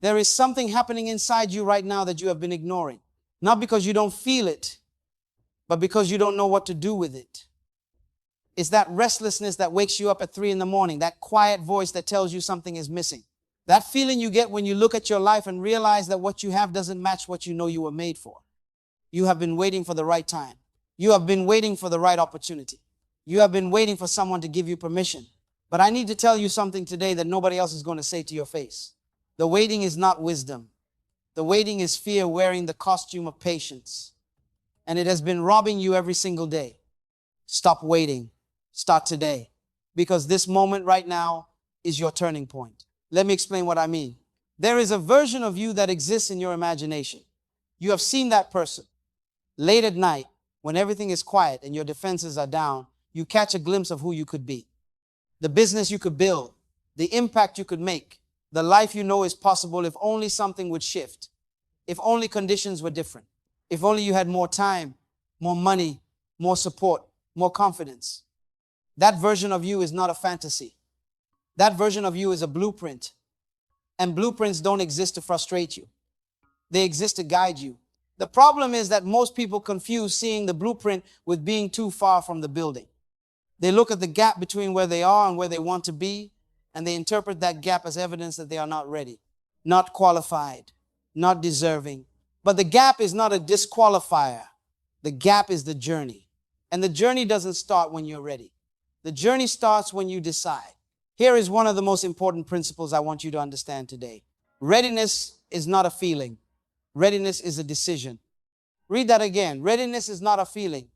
There is something happening inside you right now that you have been ignoring. Not because you don't feel it, but because you don't know what to do with it. It's that restlessness that wakes you up at 3 a.m, that quiet voice that tells you something is missing. That feeling you get when you look at your life and realize that what you have doesn't match what you know you were made for. You have been waiting for the right time. You have been waiting for the right opportunity. You have been waiting for someone to give you permission. But I need to tell you something today that nobody else is going to say to your face. The waiting is not wisdom. The waiting is fear wearing the costume of patience. And it has been robbing you every single day. Stop waiting. Start today. Because this moment right now is your turning point. Let me explain what I mean. There is a version of you that exists in your imagination. You have seen that person. Late at night, when everything is quiet and your defenses are down, you catch a glimpse of who you could be. The business you could build, the impact you could make, the life you know is possible if only something would shift, if only conditions were different, if only you had more time, more money, more support, more confidence. That version of you is not a fantasy. That version of you is a blueprint. And blueprints don't exist to frustrate you. They exist to guide you. The problem is that most people confuse seeing the blueprint with being too far from the building. They look at the gap between where they are and where they want to be, and they interpret that gap as evidence that they are not ready, not qualified, not deserving. But the gap is not a disqualifier. The gap is the journey. And the journey doesn't start when you're ready. The journey starts when you decide. Here is one of the most important principles I want you to understand today. Readiness is not a feeling. Readiness is a decision. Read that again. Readiness is not a feeling.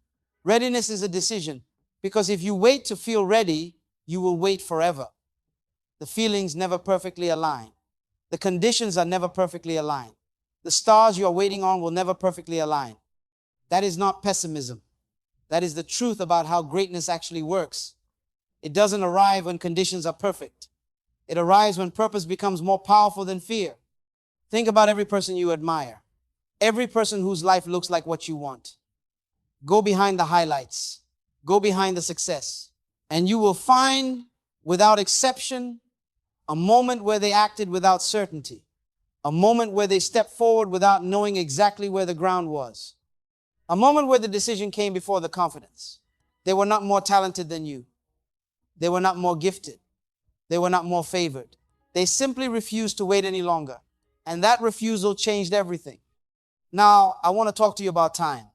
Readiness is a decision. Because if you wait to feel ready, you will wait forever. The feelings never perfectly align. The conditions are never perfectly aligned. The stars you are waiting on will never perfectly align. That is not pessimism. That is the truth about how greatness actually works. It doesn't arrive when conditions are perfect. It arrives when purpose becomes more powerful than fear. Think about every person you admire. Every person whose life looks like what you want. Go behind the highlights. Go behind the success. And you will find, without exception, a moment where they acted without certainty. A moment where they stepped forward without knowing exactly where the ground was. A moment where the decision came before the confidence. They were not more talented than you. They were not more gifted. They were not more favored. They simply refused to wait any longer. And that refusal changed everything. Now, I want to talk to you about time.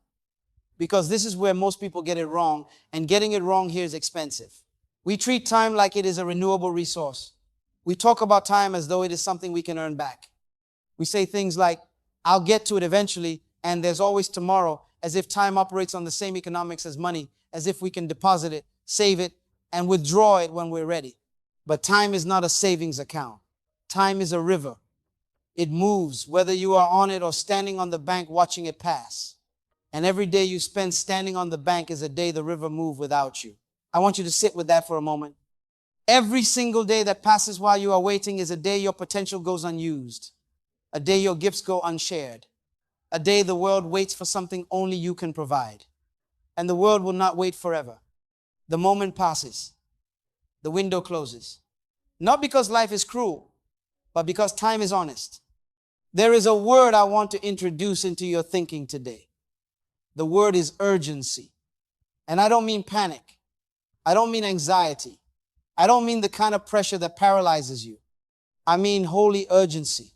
Because this is where most people get it wrong. And getting it wrong here is expensive. We treat time like it is a renewable resource. We talk about time as though it is something we can earn back. We say things like, I'll get to it eventually, and there's always tomorrow, as if time operates on the same economics as money, as if we can deposit it, save it, and withdraw it when we're ready. But time is not a savings account. Time is a river. It moves, whether you are on it or standing on the bank watching it pass. And every day you spend standing on the bank is a day the river moved without you. I want you to sit with that for a moment. Every single day that passes while you are waiting is a day your potential goes unused. A day your gifts go unshared. A day the world waits for something only you can provide. And the world will not wait forever. The moment passes. The window closes. Not because life is cruel, but because time is honest. There is a word I want to introduce into your thinking today. The word is urgency. And I don't mean panic. I don't mean anxiety. I don't mean the kind of pressure that paralyzes you. I mean holy urgency.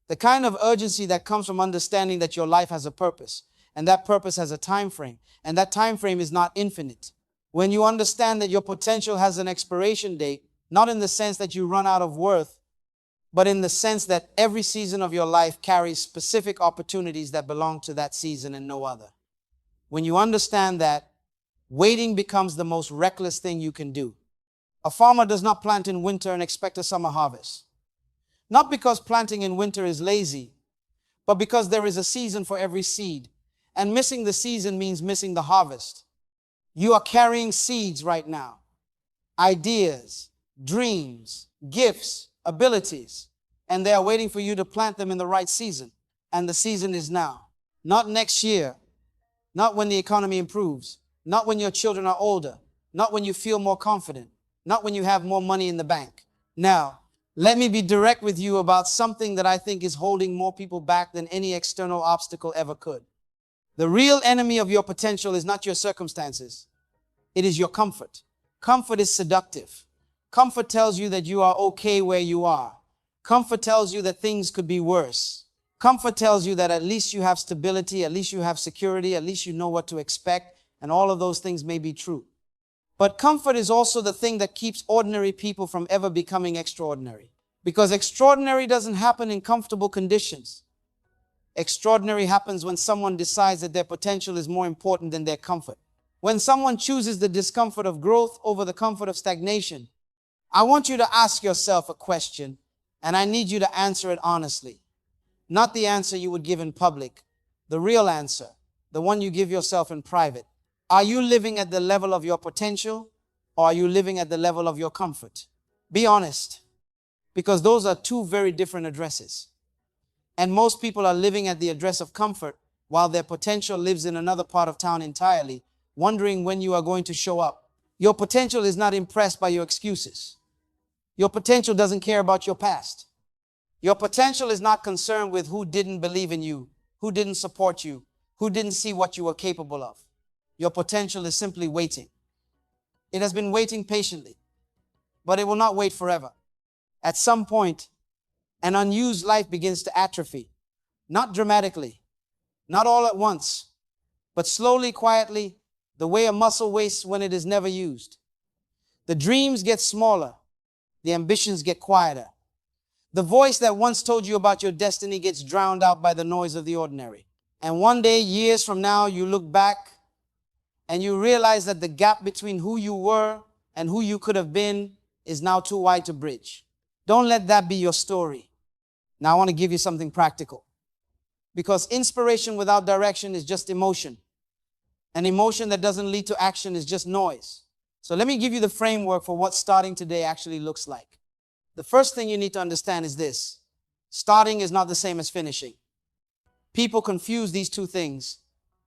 The kind of urgency that comes from understanding that your life has a purpose, and that purpose has a time frame, and that time frame is not infinite. When you understand that your potential has an expiration date, not in the sense that you run out of worth, but in the sense that every season of your life carries specific opportunities that belong to that season and no other. When you understand that, waiting becomes the most reckless thing you can do. A farmer does not plant in winter and expect a summer harvest. Not because planting in winter is lazy, but because there is a season for every seed. And missing the season means missing the harvest. You are carrying seeds right now. Ideas, dreams, gifts, abilities. And they are waiting for you to plant them in the right season. And the season is now. Not next year. Not when the economy improves. Not when your children are older. Not when you feel more confident. Not when you have more money in the bank. Now, Let me be direct with you about something that I think is holding more people back than any external obstacle ever could. The real enemy of your potential is not your circumstances. It is your comfort. Comfort is seductive. Comfort tells you that you are okay where you are. Comfort tells you that things could be worse. Comfort tells you that at least you have stability, at least you have security, at least you know what to expect, and all of those things may be true. But comfort is also the thing that keeps ordinary people from ever becoming extraordinary. Because extraordinary doesn't happen in comfortable conditions. Extraordinary happens when someone decides that their potential is more important than their comfort. When someone chooses the discomfort of growth over the comfort of stagnation. I want you to ask yourself a question, and I need you to answer it honestly. Not the answer you would give in public, the real answer, the one you give yourself in private. Are you living at the level of your potential, or are you living at the level of your comfort? Be honest, because those are two very different addresses. And most people are living at the address of comfort, while their potential lives in another part of town entirely, wondering when you are going to show up. Your potential is not impressed by your excuses. Your potential doesn't care about your past. Your potential is not concerned with who didn't believe in you, who didn't support you, who didn't see what you were capable of. Your potential is simply waiting. It has been waiting patiently, but it will not wait forever. At some point, an unused life begins to atrophy, not dramatically, not all at once, but slowly, quietly, the way a muscle wastes when it is never used. The dreams get smaller, the ambitions get quieter. The voice that once told you about your destiny gets drowned out by the noise of the ordinary. And one day, years from now, you look back and you realize that the gap between who you were and who you could have been is now too wide to bridge. Don't let that be your story. Now I want to give you something practical. Because inspiration without direction is just emotion. An emotion that doesn't lead to action is just noise. So let me give you the framework for what starting today actually looks like. The first thing you need to understand is this. Starting is not the same as finishing. People confuse these two things,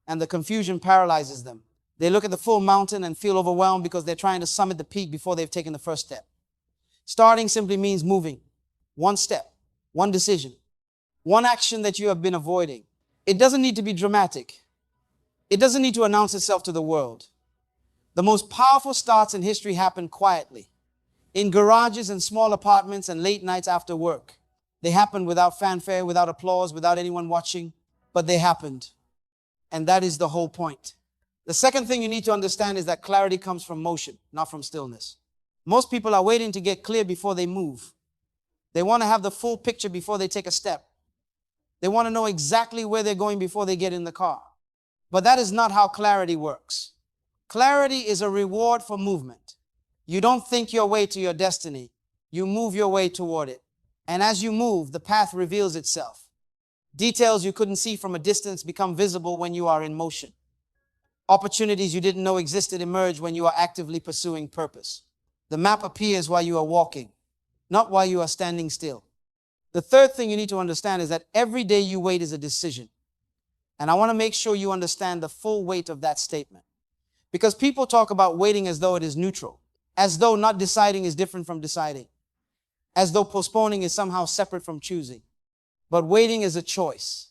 and the confusion paralyzes them. They look at the full mountain and feel overwhelmed because they're trying to summit the peak before they've taken the first step. Starting simply means moving. One step, one decision, one action that you have been avoiding. It doesn't need to be dramatic. It doesn't need to announce itself to the world. The most powerful starts in history happen quietly, in garages and small apartments and late nights after work. They happened without fanfare, without applause, without anyone watching, but they happened. And that is the whole point. The second thing you need to understand is that clarity comes from motion, not from stillness. Most people are waiting to get clear before they move. They want to have the full picture before they take a step. They want to know exactly where they're going before they get in the car. But that is not how clarity works. Clarity is a reward for movement. You don't think your way to your destiny. You move your way toward it. And as you move, the path reveals itself. Details you couldn't see from a distance become visible when you are in motion. Opportunities you didn't know existed emerge when you are actively pursuing purpose. The map appears while you are walking, not while you are standing still. The third thing you need to understand is that every day you wait is a decision. And I want to make sure you understand the full weight of that statement. Because people talk about waiting as though it is neutral, as though not deciding is different from deciding, as though postponing is somehow separate from choosing. But waiting is a choice.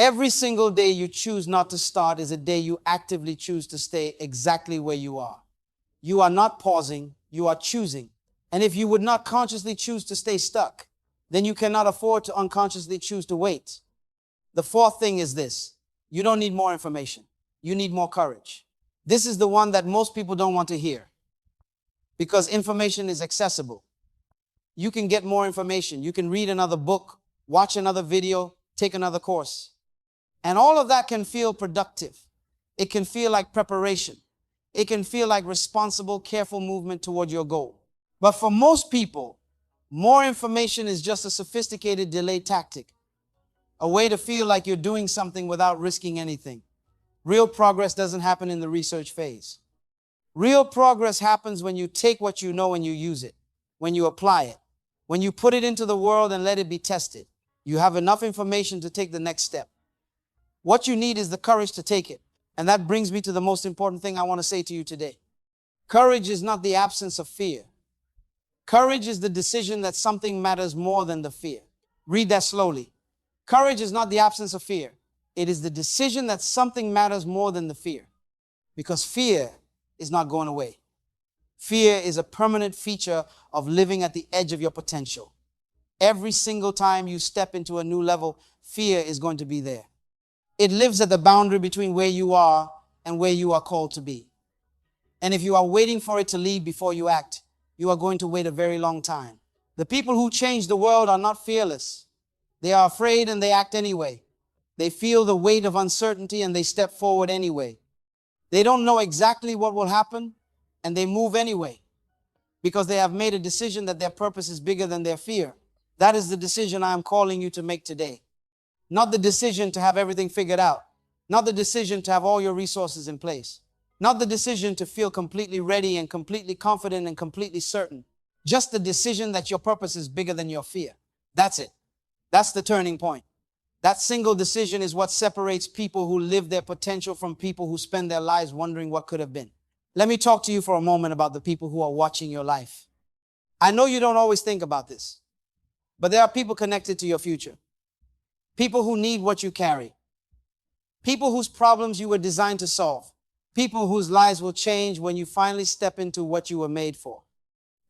Every single day you choose not to start is a day you actively choose to stay exactly where you are. You are not pausing, you are choosing. And if you would not consciously choose to stay stuck, then you cannot afford to unconsciously choose to wait. The fourth thing is this. You don't need more information. You need more courage. This is the one that most people don't want to hear because information is accessible. You can get more information. You can read another book, watch another video, take another course. And all of that can feel productive. It can feel like preparation. It can feel like responsible, careful movement toward your goal. But for most people, more information is just a sophisticated delay tactic, a way to feel like you're doing something without risking anything. Real progress doesn't happen in the research phase. Real progress happens when you take what you know and you use it, when you apply it, when you put it into the world and let it be tested. You have enough information to take the next step. What you need is the courage to take it. And that brings me to the most important thing I want to say to you today. Courage is not the absence of fear. Courage is the decision that something matters more than the fear. Read that slowly. Courage is not the absence of fear. It is the decision that something matters more than the fear. Because fear is not going away. Fear is a permanent feature of living at the edge of your potential. Every single time you step into a new level, fear is going to be there. It lives at the boundary between where you are and where you are called to be. And if you are waiting for it to leave before you act, you are going to wait a very long time. The people who change the world are not fearless. They are afraid and they act anyway. They feel the weight of uncertainty and they step forward anyway. They don't know exactly what will happen and they move anyway because they have made a decision that their purpose is bigger than their fear. That is the decision I am calling you to make today. Not the decision to have everything figured out. Not the decision to have all your resources in place. Not the decision to feel completely ready and completely confident and completely certain. Just the decision that your purpose is bigger than your fear. That's it. That's the turning point. That single decision is what separates people who live their potential from people who spend their lives wondering what could have been. Let me talk to you for a moment about the people who are watching your life. I know you don't always think about this, but there are people connected to your future. People who need what you carry. People whose problems you were designed to solve. People whose lives will change when you finally step into what you were made for.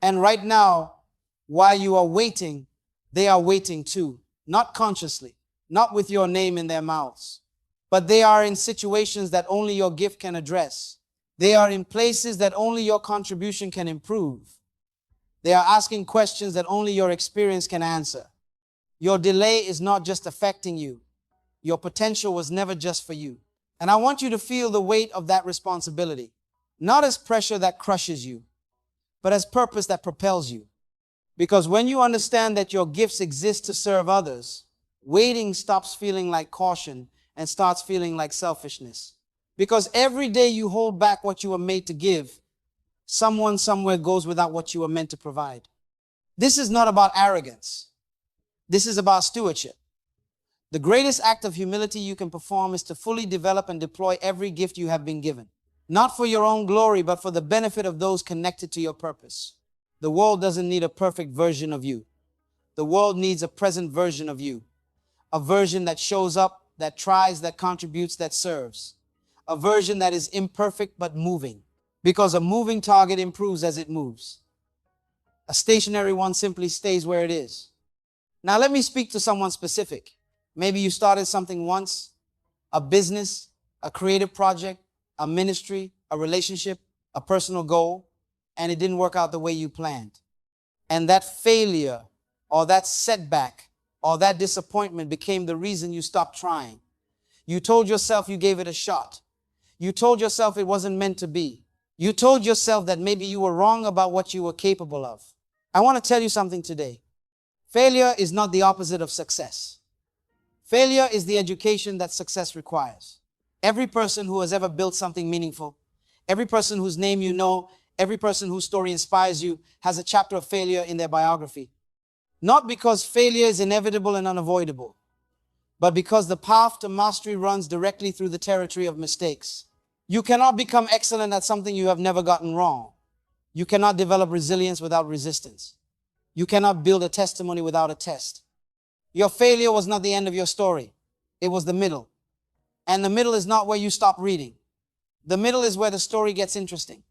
And right now, while you are waiting, they are waiting too. Not consciously, not with your name in their mouths, but they are in situations that only your gift can address. They are in places that only your contribution can improve. They are asking questions that only your experience can answer. Your delay is not just affecting you. Your potential was never just for you. And I want you to feel the weight of that responsibility, not as pressure that crushes you, but as purpose that propels you. Because when you understand that your gifts exist to serve others, waiting stops feeling like caution and starts feeling like selfishness. Because every day you hold back what you were made to give, someone somewhere goes without what you were meant to provide. This is not about arrogance. This is about stewardship. The greatest act of humility you can perform is to fully develop and deploy every gift you have been given. Not for your own glory, but for the benefit of those connected to your purpose. The world doesn't need a perfect version of you. The world needs a present version of you. A version that shows up, that tries, that contributes, that serves. A version that is imperfect but moving. Because a moving target improves as it moves. A stationary one simply stays where it is. Now let me speak to someone specific. Maybe you started something once, a business, a creative project, a ministry, a relationship, a personal goal, and it didn't work out the way you planned. And that failure or that setback or that disappointment became the reason you stopped trying. You told yourself you gave it a shot. You told yourself it wasn't meant to be. You told yourself that maybe you were wrong about what you were capable of. I want to tell you something today. Failure is not the opposite of success. Failure is the education that success requires. Every person who has ever built something meaningful, every person whose name you know, every person whose story inspires you has a chapter of failure in their biography. Not because failure is inevitable and unavoidable, but because the path to mastery runs directly through the territory of mistakes. You cannot become excellent at something you have never gotten wrong. You cannot develop resilience without resistance. You cannot build a testimony without a test. Your failure was not the end of your story. It was the middle. And the middle is not where you stop reading. The middle is where the story gets interesting.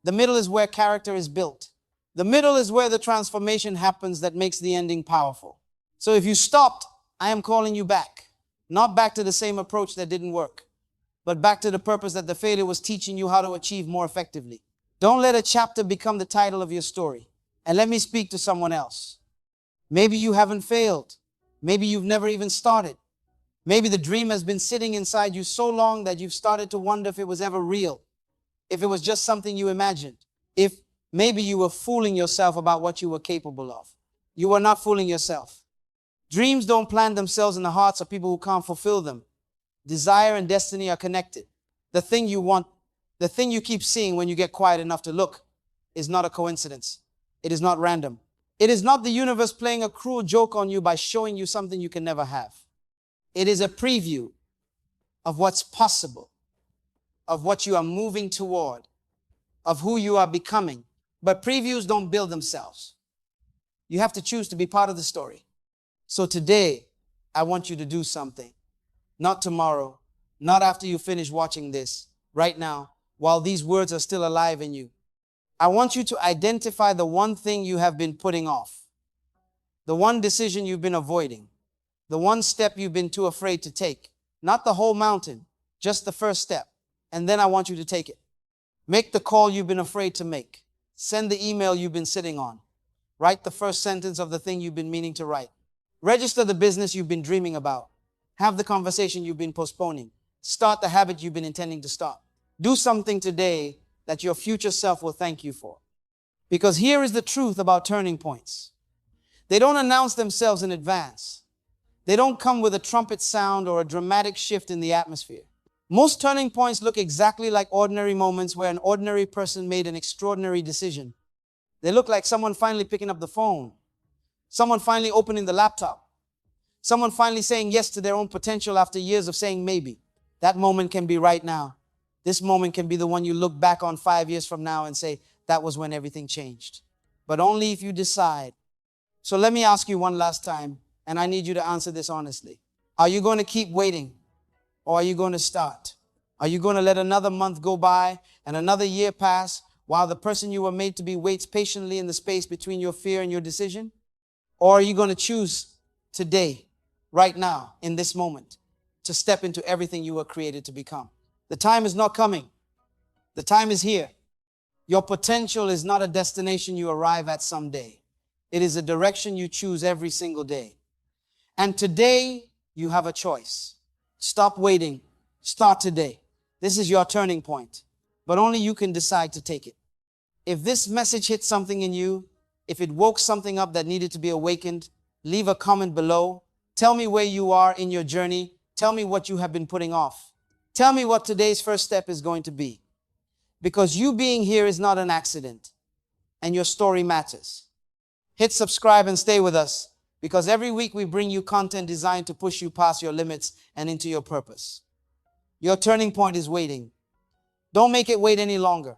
The middle is where character is built. The middle is where the transformation happens that makes the ending powerful. So if you stopped, I am calling you back. Not back to the same approach that didn't work, but back to the purpose that the failure was teaching you how to achieve more effectively. Don't let a chapter become the title of your story. And let me speak to someone else. Maybe you haven't failed. Maybe you've never even started. Maybe the dream has been sitting inside you so long that you've started to wonder if it was ever real, if it was just something you imagined, if maybe you were fooling yourself about what you were capable of. You were not fooling yourself. Dreams don't plant themselves in the hearts of people who can't fulfill them. Desire and destiny are connected. The thing you want, the thing you keep seeing when you get quiet enough to look, is not a coincidence. It is not random. It is not the universe playing a cruel joke on you by showing you something you can never have. It is a preview of what's possible, of what you are moving toward, of who you are becoming. But previews don't build themselves. You have to choose to be part of the story. So today, I want you to do something. Not tomorrow, not after you finish watching this, right now, while these words are still alive in you. I want you to identify the one thing you have been putting off, the one decision you've been avoiding, the one step you've been too afraid to take. Not the whole mountain, just the first step. And then I want you to take it. Make the call you've been afraid to make. Send the email you've been sitting on. Write the first sentence of the thing you've been meaning to write. Register the business you've been dreaming about. Have the conversation you've been postponing. Start the habit you've been intending to start. Do something today that your future self will thank you for. Because here is the truth about turning points. They don't announce themselves in advance. They don't come with a trumpet sound or a dramatic shift in the atmosphere. Most turning points look exactly like ordinary moments where an ordinary person made an extraordinary decision. They look like someone finally picking up the phone, someone finally opening the laptop, someone finally saying yes to their own potential after years of saying maybe. That moment can be right now. This moment can be the one you look back on 5 years from now and say, that was when everything changed. But only if you decide. So let me ask you one last time, and I need you to answer this honestly. Are you going to keep waiting, or are you going to start? Are you going to let another month go by and another year pass while the person you were made to be waits patiently in the space between your fear and your decision? Or are you going to choose today, right now, in this moment, to step into everything you were created to become? The time is not coming. The time is here. Your potential is not a destination you arrive at someday. It is a direction you choose every single day. And today, you have a choice. Stop waiting. Start today. This is your turning point, but only you can decide to take it. If this message hit something in you, if it woke something up that needed to be awakened, leave a comment below. Tell me where you are in your journey. Tell me what you have been putting off. Tell me what today's first step is going to be. Because you being here is not an accident, and your story matters. Hit subscribe and stay with us, because every week we bring you content designed to push you past your limits and into your purpose. Your turning point is waiting. Don't make it wait any longer.